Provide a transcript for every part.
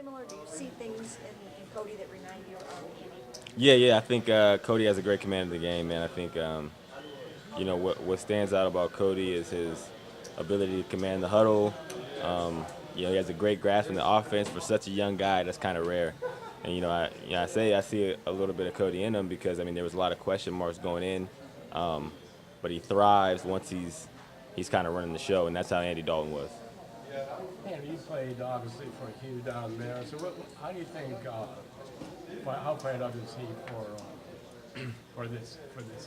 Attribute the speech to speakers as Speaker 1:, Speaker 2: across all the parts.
Speaker 1: similar? Do you see things in Cody that remind you of Andy?
Speaker 2: Yeah. I think Cody has a great command of the game, man. I think what stands out about Cody is his ability to command the huddle. He has a great grasp in the offense for such a young guy. That's kind of rare. And I see a little bit of Cody in him because there was a lot of question marks going in, but he thrives once he's kind of running the show, and that's how Andy Dalton was.
Speaker 3: And you played obviously for Hugh down there. So how do you think? How fired up is he for this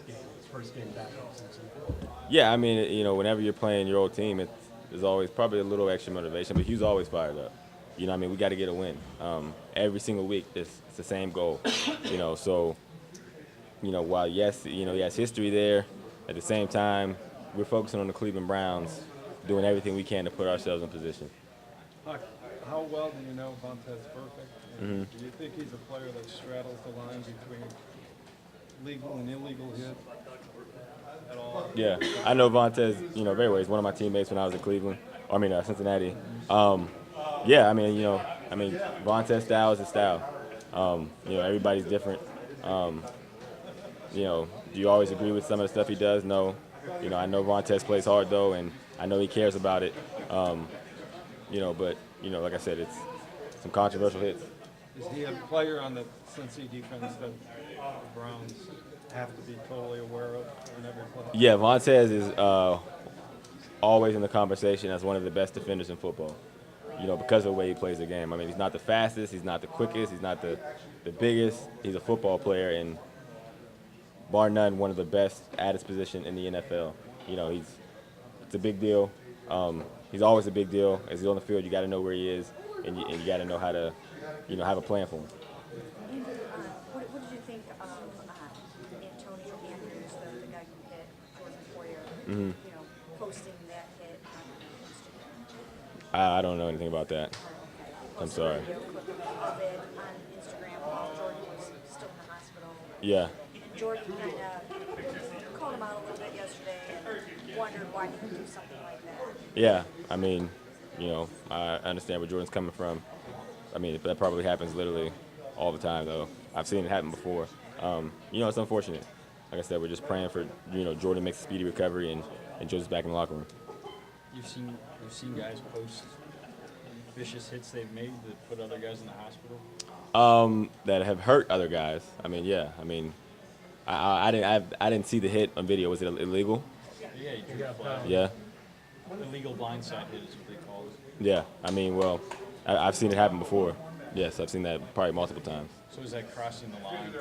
Speaker 3: game? His first game back in Cincinnati.
Speaker 2: Yeah, whenever you're playing your old team, there's always probably a little extra motivation, but Hugh's always fired up. We got to get a win. Every single week, it's the same goal. So while yes, he has history there, at the same time, we're focusing on the Cleveland Browns, doing everything we can to put ourselves in position.
Speaker 4: Huck, how well do you know Vontez Perfect? And do you think he's a player that straddles the line between legal and illegal hit at all?
Speaker 2: Yeah, I know Vontez, very well. He's one of my teammates when I was in Cleveland, Cincinnati. Vontez style is his style. Everybody's different. Do you always agree with some of the stuff he does? No. I know Vontez plays hard though, and I know he cares about it. But like I said, it's some controversial hits.
Speaker 4: Is he a player on the Cincy defense that the Browns have to be totally aware of in every play?
Speaker 2: Yeah, Vontez is always in the conversation as one of the best defenders in football. Because of the way he plays the game. He's not the fastest, he's not the quickest, he's not the biggest. He's a football player, and bar none, one of the best at his position in the NFL. It's a big deal. He's always a big deal. As he's on the field, you got to know where he is, and you got to know how to, have a plan for him.
Speaker 1: Andrew, what did you think of Antonio Andrews, the guy who hit Jordan Poyer, posting that hit on Instagram?
Speaker 2: I don't know anything about that. I'm sorry.
Speaker 1: Video clip of it on Instagram while Jordan was still in the hospital.
Speaker 2: Yeah.
Speaker 1: Jordan kind of called him out a little bit yesterday and wondered why he would do something like that.
Speaker 2: Yeah. I understand where Jordan's coming from. That probably happens literally all the time, though. I've seen it happen before. It's unfortunate. Like I said, we're just praying for, Jordan makes a speedy recovery and Jordan's back in the locker room.
Speaker 5: You've seen guys post vicious hits they've made that put other guys in the hospital?
Speaker 2: That have hurt other guys. Yeah. I didn't see the hit on video. Was it illegal?
Speaker 5: Yeah, you got blind.
Speaker 2: Yeah.
Speaker 5: Illegal blindside hit is what they call it.
Speaker 2: Yeah. I've seen it happen before. Yes, I've seen that probably multiple times.
Speaker 5: So is that crossing the line?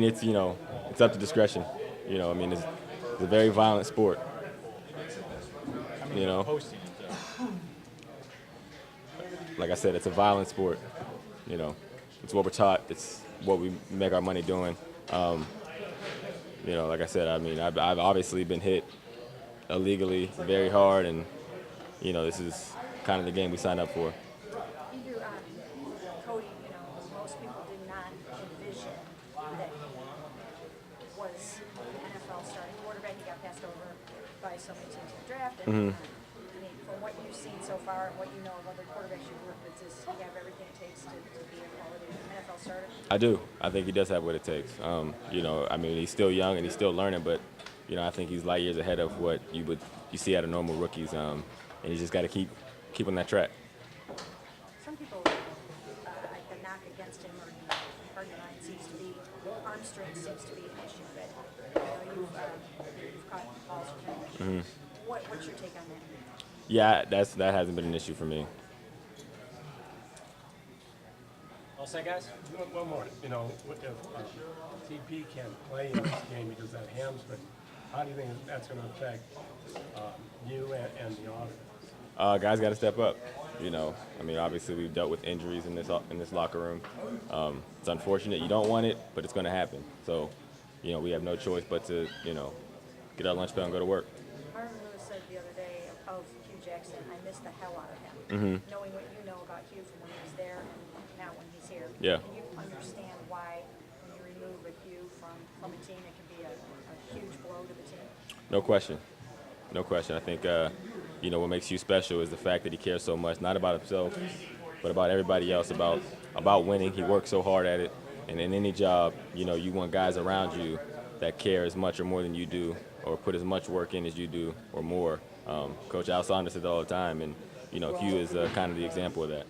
Speaker 2: It's it's up to discretion. It's a very violent sport.
Speaker 5: Posting it though.
Speaker 2: Like I said, it's a violent sport. It's what we're taught. It's what we make our money doing. Like I said, I've obviously been hit illegally very hard, and this is kind of the game we signed up for.
Speaker 1: Andrew, Cody, most people did not envision that he was an NFL starting quarterback. He got passed over by so many teams in the draft. And, from what you've seen so far and what you know of other quarterbacks you've worked with, does he have everything it takes to be a quality NFL starter?
Speaker 2: I do. I think he does have what it takes. He's still young and he's still learning, but I think he's light years ahead of what you see out of normal rookies. And you just got to keep on that track.
Speaker 1: Some people, the knock against him, or pardon the line, seems to be arm strength seems to be an issue. But you've caught balls from him. What's your take on that?
Speaker 2: Yeah, that hasn't been an issue for me.
Speaker 5: All set, guys?
Speaker 3: One more. If TP can't play in this game because that hamstring, how do you think that's going to affect you and the offense?
Speaker 2: Guys got to step up. Obviously we've dealt with injuries in this locker room. It's unfortunate. You don't want it, but it's going to happen. So, we have no choice but to, get our lunch pail and go to work.
Speaker 1: Marvin Lewis said the other day of Hugh Jackson, I miss the hell out of him. Knowing what you know about Hugh from when he was there and now when he's here.
Speaker 2: Yeah.
Speaker 1: Can you understand why when you remove a Hugh from a team, it can be a huge blow to the team?
Speaker 2: No question. I think, what makes Hugh special is the fact that he cares so much, not about himself, but about everybody else, about winning. He works so hard at it. And in any job, you know, you want guys around you that care as much or more than you do, or put as much work in as you do or more. Coach Al Saunders says it all the time, and, you know, Hugh is kind of the example of that.